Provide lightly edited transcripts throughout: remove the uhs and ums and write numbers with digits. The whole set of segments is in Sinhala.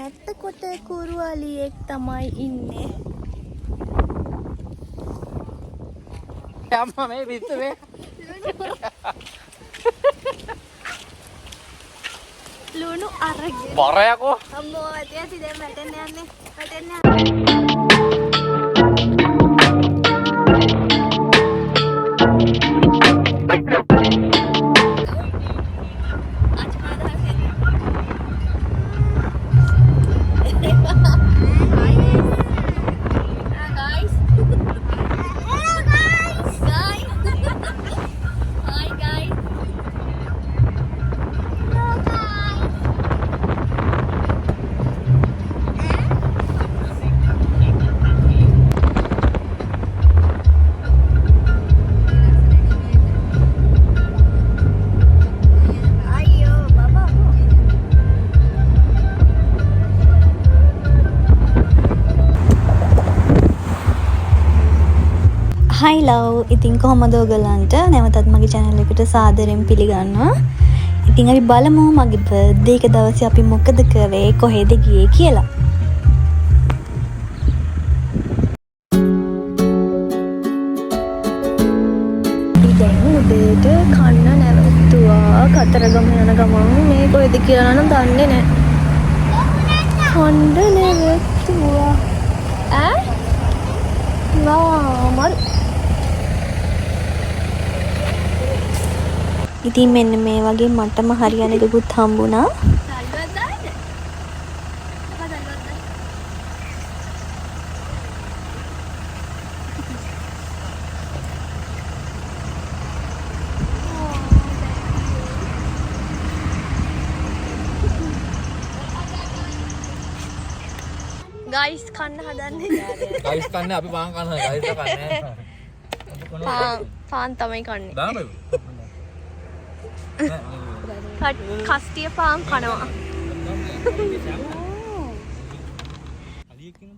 එතකොට කුරුවලියෙක් තමයි ඉන්නේ. අම්මා මේ පිටුවේ ලුණු අරගෙන බරයකෝ අම්මෝ ඇටි දැන් වැටෙන්න යන්නේ. Hi love, ඉතින් කොහමද ඔයගලන්ට නැවතත් මගේ channel එකට සාදරයෙන් පිළිගන්නවා. ඉතින් අපි බලමු මගේ birthday එක දවසේ අපි මොකද කරේ කොහෙද ගියේ කියලා. ඉතින් උදේට කන්න නැවතුවා. කතරගම යන ගමන් මේ කොහෙද කියලා නම් දන්නේ නැහැ. කන්න නැවතුවා. මල් ඉතින් මෙන්න මේ වගේ මටම හරියන එකකුත් හම්බුණා. ගයිස් කන්න හදන්නේ. ගයිස් කන්නේ අපි පාන් කනවා. ගයිස් කන්නේ පාන් තමයි කන්නේ. දාමයි. කස්ටිය පාන් කනවා.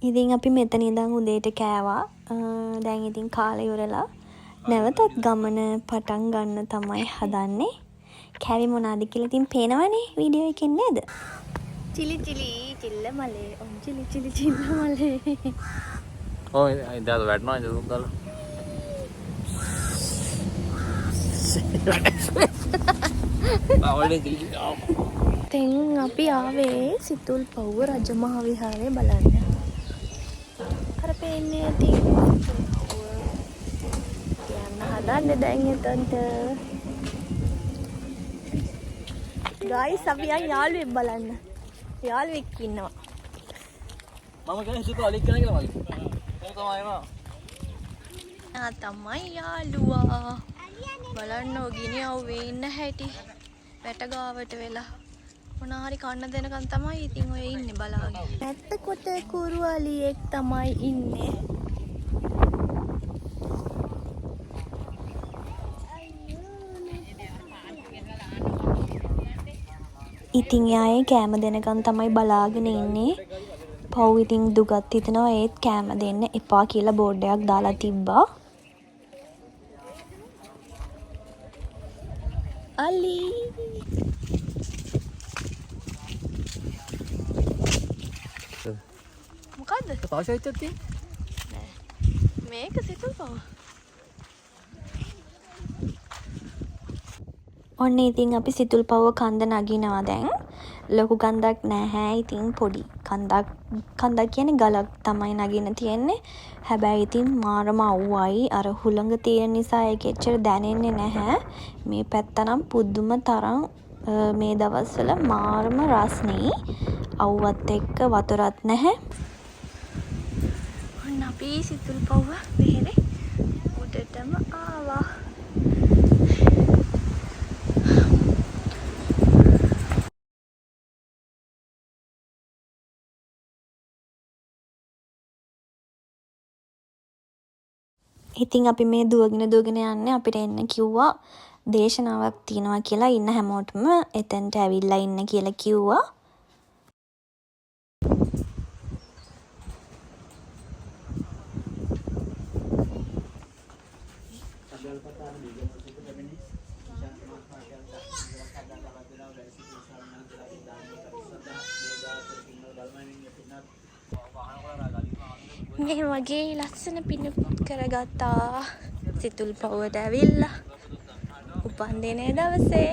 ඉතින් අපි මෙතන ඉඳන් උදේට කෑවා. දැන් ඉතින් කාලේ ඉවරලා නැවතත් ගමන පටන් ගන්න තමයි හදන්නේ. කෑවි මොනවාද කියලා ඉතින් පේනවනේ වීඩියෝ එකෙන් නේද? චිලි චිලි චිල්ල මලේ ඔන් චිලි චිලි චිල්ල මලේ. ඔය ඉඳලා වැටෙනවා ඉඳලා දාලා. තෙන් අපි ආවේ සිතුල් පව්ව රජමහා විහාරය බලන්න. අර පේන්නේ ඇති යන්න හදන්න දැන් එතනට. ගයිස් අපි යාළුවෙක් බලන්න. යාළුවෙක් ඉන්නවා. මම කියන්නේ සිතුල් අලික් කෙනා කියලා මගේ. තමයි එනවා. තමයි යාළුවා. බලන්න ගිනි අවුවේ ඉන්න හැටි වැට ගාවට වෙලා මොනවා හරි කන්න දෙනකන් තමයි ඉතින් ඔය ඉන්නේ බලාගෙන. එතකොට කුරුවලියෙක් තමයි ඉන්නේ. ඉතින් යායේ කෑම දෙනකන් තමයි බලාගෙන ඉන්නේ. පව් ඉතින් දුගත් හිතනවා ඒත් කෑම දෙන්න එපා කියලා බෝඩ් එකක් දාලා තිබ්බා. Ali මොකද්ද? තාෂයිත් ඇත්තේ? නෑ. මේක සිතුල් පව. ඔන්න ඉතින් අපි සිතුල් පව කන්ද නගිනවා දැන්. ලොකු කන්දක් නැහැ. ඉතින් පොඩි කන්දක් කියන්නේ ගලක් තමයි නගින්න තියෙන්නේ. හැබැයි ඉතින් මාරම අවුවයි. අර හුළඟ තියෙන නිසා ඒක එච්චර දැනෙන්නේ නැහැ. මේ පැත්ත නම් පුදුම තරම් මේ දවස්වල මාරම රස්නේ. අවුවත් එක්ක වතුරත් නැහැ. ඔන්න අපි සිතුල් පව්ව මෙහෙරේ උඩටම ආවා. ඉතින් අපි මේ දුවගෙන යන්නේ අපිට එන්න කිව්වා දේශනාවක් තියෙනවා කියලා ඉන්න හැමෝටම එතනට ඇවිල්ලා ඉන්න කියලා කිව්වා. මේ වගේ ලස්සන පින්න කරගත්තා සිතුල් පව්වට ඇවිල්ලා උපන්දිනේ දවසේ.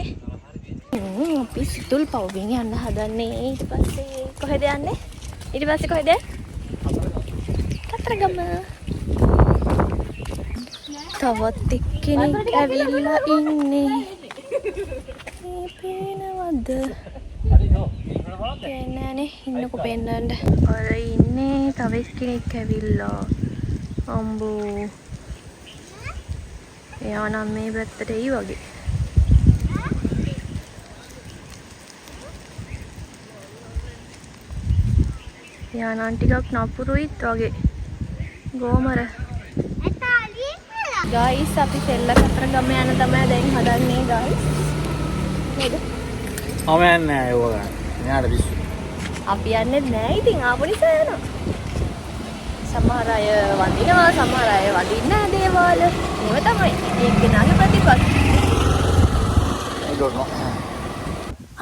අපි සිතුල් පව්වෙන් යන්න හදන්නේ. ඊට පස්සේ කොහෙද යන්නේ? ඊට පස්සේ කොහෙද? කතරගම. තවත් එක්කෙනෙක් ඇවිල්ලා ඉන්නේ. මේ පේනවද? පේන්නෑනේ. ඉන්නකො පෙන්නන්න. අර ඉන්නේ තව එක්කෙනෙක් ඇවිල්ලා. අම්බෝ. එයා නම් මේ පැත්තට එයි වගේ. එයා නම් ටිකක් නපුරුයිත් වගේ. ගෝමර. ගයිස් අපි සෙල්ල කතරගම යන තමයි දැන් හදන්නේ ගයිස්. නේද? මම යන්නේ නැහැ ඒව ගන්න. මෙයාට පිස්සු. අපි යන්නේ නැහැ ඉතින් ආපු නිසා යනවා. සමහර අය වඳිනවා සමහර අය වඳින්නේ නැහැ දේවල්. ඒව තමයි. එක්කෙනාගේ ප්‍රතිපත්ති. I don't know.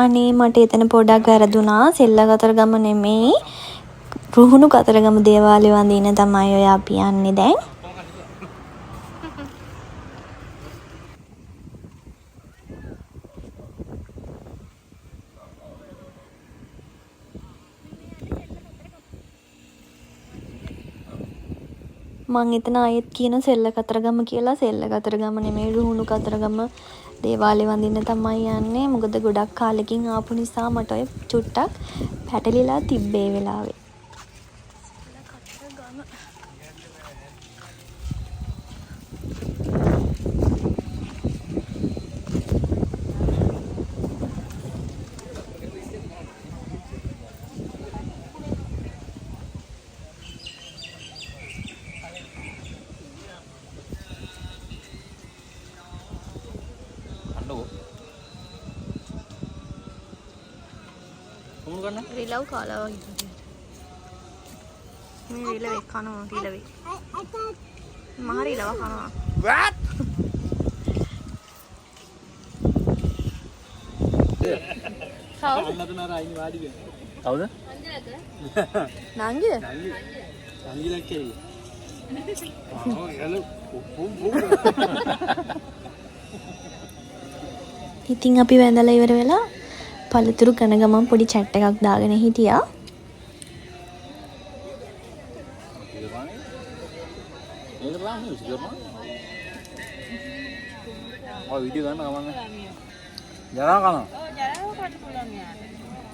අනේ මට එතන පොඩක් වැරදුනා. සෙල්ල කතරගම නෙමෙයි. රුහුණු කතරගම දේවාලේ වඳින්න තමයි ඔය අපි යන්නේ දැන්. මං එතන ආයෙත් කියන සෙල්ල කතරගම කියලා. සෙල්ල කතරගම නෙමෙයි රුහුණු කතරගම දේවාලේ වඳින්න තමයි යන්නේ. මොකද ගොඩක් කාලෙකින් ආපු නිසා මට ඔය චුට්ටක් පැටලිලා තිබ්බේ වෙලාවේ. කොමුණු ගන්න? රිලව් කාලා වගේ. මේ රිලවේ කනවා රිලවේ. මහ රිලව කනවා. What? කවුද? අන්නතනර අයින් වාඩි වෙන. කවුද? නංගිද? නංගිලා කෙරේ. ඔව් hello. ඉතින් අපි වැඳලා ඉවර වෙලා පළතුරු කන ගමන් පොඩි chat එකක් දාගෙන හිටියා. වීඩියෝ ගන්න කමන්නේ. ජරා කනවා.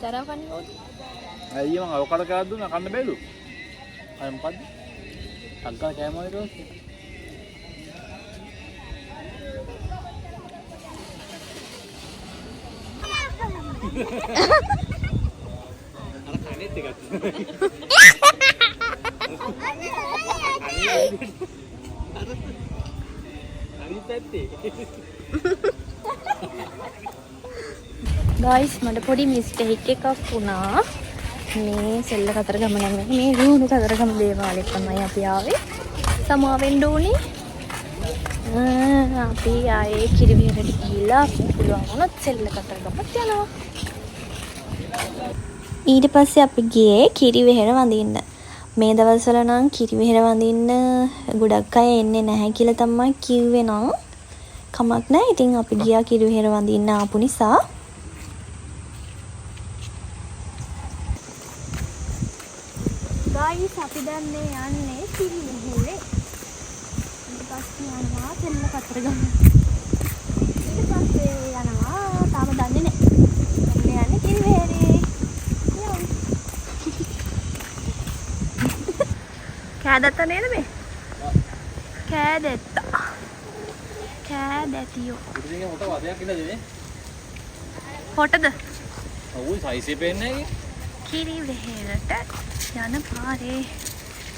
ජරා කන්නේ කොහොමද? අයියා මම අවකඩ කාලා දුන්නා කන්න බැලු. අය මොකද්ද? අක්කා කෑම වලට අර කනෙත් එකක්. අනිත් පැත්තේ. ගයිස් මට පොඩි මිස්ටේක් එකක් වුණා. මේ සෙල්ල කතරගම නෙමෙයි මේ රුහුණු කතරගම දේවාලේ තමයි අපි ආවේ. සමාවෙන්න ඕනේ. අපි ආයේ කිරිවිහෙරට ගිහිල්ලා පුළුවන් වුණොත් සෙල්ල කතරගමට යනවා. ඊට පස්සේ අපි ගියේ කිරිවෙහෙර වඳින්න. මේ දවස්වල නම් කිරිවෙහෙර වඳින්න ගොඩක් අය එන්නේ නැහැ කියලා තමයි කිව්වේ නම් කමක් නැහැ. ඉතින් අපි ගියා කිරිවෙහෙර වඳින්න ආපු නිසා. ගයිස් අපි දැන් මේ යන්නේ කිරිවෙහෙරේ. ඊට පස්සේ යනවා සෙල්ල කතරගම. ඊට පස්සේ යනවා තාම දන්නේ නැහැ. මේ යන්නේ කිරිවෙහෙරේ. කෑදත්ත නේද මේ? කෑදත්තා. කෑදැතියෝ. ඉතින් මොකද වදයක් ඉඳලා දෙන්නේ? හොටද? ඔව් සයිස් එක පේන්නේ නැහැ. කිරිවෙහෙරට යන පාරේ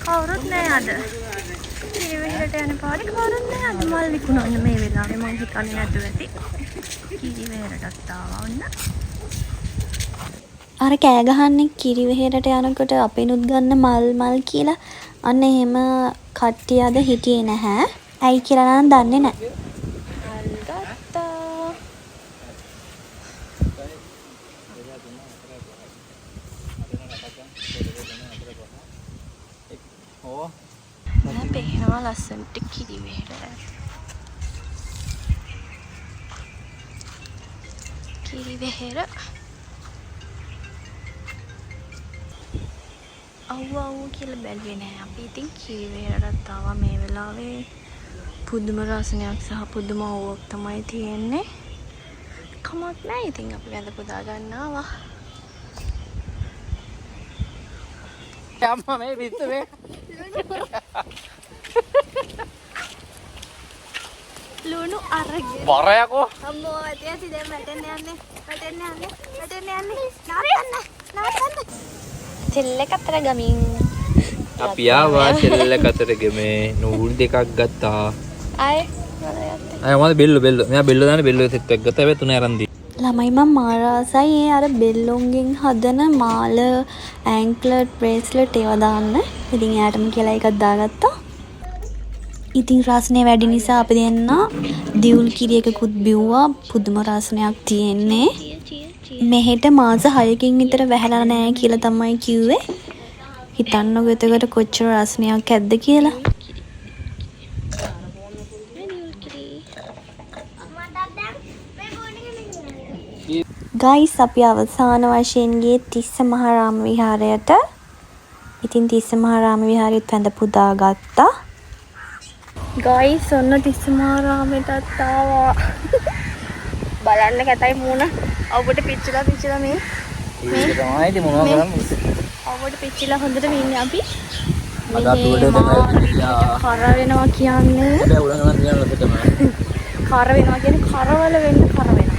කවුරුත් නැහැ අද. කිරිවෙහෙරට යන පාරේ කවුරුත් නැහැ අද. මල් විකුණන්න මේ වෙලාවේ මං හිතන්නේ නැතුව ඇති. කිරිවෙහෙරටත් ආවා ඔන්න. අර කෑ ගහන්නේ කිරිවෙහෙරට යනකොට අපේනුත් ගන්න මල් කියලා. අන්න එහෙම කට්ටිය අද හිටියේ නැහැ. ඇයි කියලා නම් දන්නේ නැහැ. මල් ගත්තා. ඕ. නෑ පේනවා ලස්සනට කිරි වෙහෙර. කිරි වෙහෙර. අව් කියලා බැලුවේ නෑ. අපි ඉතින් කිරි වෙහෙරට ආවා මේ වෙලාවේ. පුදුම රසණයක් සහ පුදුම ඕවක් තමයි තියෙන්නේ. කමක් නෑ ඉතින් අපි වැඳ පුදා ගන්නවා. අම්මා මේ පිස්ස මේ. ලුණු අරගෙන. පරයකෝ. අම්මෝ ඇටි දැන් වැටෙන්න යන්නේ. නාරයන්න. තෙල්ල කතර ගමින්. අපි ආවා තෙල්ල කතර ගමේ නූල් දෙකක් ගත්තා. අය මම බෙල්ල මෙයා බෙල්ල දාන බෙල්ල සෙට් එකක් ගත්තා. හැබැයි තුන අරන් දී. ළමයි මම මාරාසයි ඒ අර බෙල්ලොන්ගෙන් හදන මාල ඇන්ක්ලට් බ්‍රේස්ලට් ඒවා දාන්න. ඉතින් එයාටම කියලා එකක් දාගත්තා. ඉතින් රසනේ වැඩි නිසා අපි දෙන්න දියුල් කිරි එකකුත් බිව්වා. පුදුම රසනයක් තියෙන්නේ. මෙහෙට මාස 6කින් විතර වැහැලා නැහැ කියලා තමයි කිව්වේ. හිතන්නකෝ එතකොට කොච්චර රසනයක් ඇද්ද කියලා. ගයිස් අපි අවසාන වශයෙන් ගියේ තිස්ස මහාරාම විහාරයට. ඉතින් තිස්ස මහාරාම විහාරෙත් වැඳ පුදා ගත්තා. ගයිස් ඔන්න තිස්ස මහාරාමෙටත් ආවා. බලන්න කැතයි මූණ. අවුවට පිච්චිලා මේ. ඒක තමයි ඉතින් මොනවා කරන්නේ. අවුවට පිච්චිලා හොඳට ඉන්නේ අපි. අද අපි උඩ කර වෙනවා කියන්නේ. දැන් උඩ ගන්න තියනවා තමයි. කර වෙනවා කියන්නේ කරවල වෙන්න කර වෙනවා.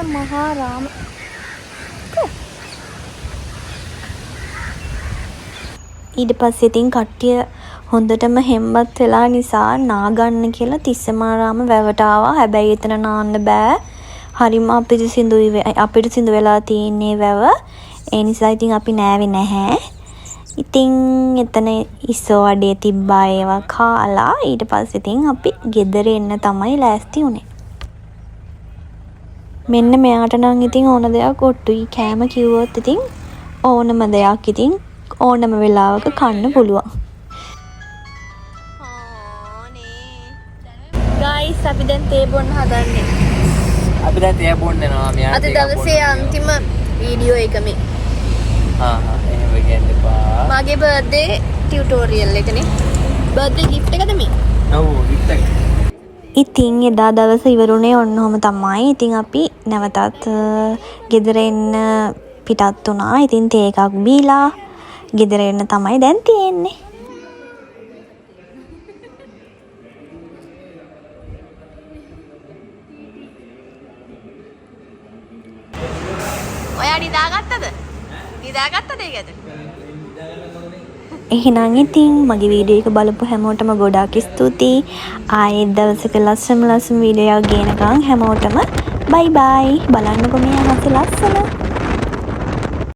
මහාරාම ඊට පස්සේ ඉතින් කට්ටිය හොඳටම හෙම්බත් වෙලා නිසා නාගන්න කියලා තිස්ස මහාරාම වැවට ආවා. හැබැයි එතන නාන්න බෑ. හරිම අපිරිසිදු වෙලා තියෙන්නේ වැව. ඒ නිසා ඉතින් අපි නෑවේ නැහැ. ඉතින් එතන ඉස්සෝ වඩේ තිබ්බා ඒවා කාලා ඊට පස්සේ ඉතින් අපි ගෙදර එන්න තමයි ලෑස්ති වුනේ. මෙන්න මෙයාට නම් ඉතින් ඕන දෙයක් ඔට්ටුයි. කෑම කිව්වොත් ඉතින් ඕනම දෙයක් ඉතින් ඕනම වෙලාවක කන්න පුළුවන්. ගයිස් අපි දැන් තේ බොන්න හදන්නේ. අපි දැන් තේ බොන්න යනවා. මෙයා අද දවසේ අන්තිම වීඩියෝ එක මේ. එහෙම කියන්න එපා. මගේ බර්ත්ඩේ ටියුටෝරියල් එකනේ. බර්ත්ඩේ ගිෆ්ට් එකද මේ? ඔව් ගිෆ්ට් එක. ඉතින් එදා දවස ඉවරුනේ ඔන්නෝම තමයි. ඉතින් අපි නැවතත් ගෙදර එන්න පිටත් වුණා. ඉතින් තේ එකක් බීලා ගෙදර එන්න තමයි දැන් තියෙන්නේ. ඔයා නිදාගත්තද? නිදාගත්තද ඒකද? එහෙනම් ඉතින් මගේ වීඩියෝ එක බලපු හැමෝටම ගොඩාක් ස්තුතියි. ආයෙත් දවසක ලස්සන වීඩියෝ එකක් ගේනකම් හැමෝටම බයි බයි. බලන්නකො මේ අහස ලස්සන.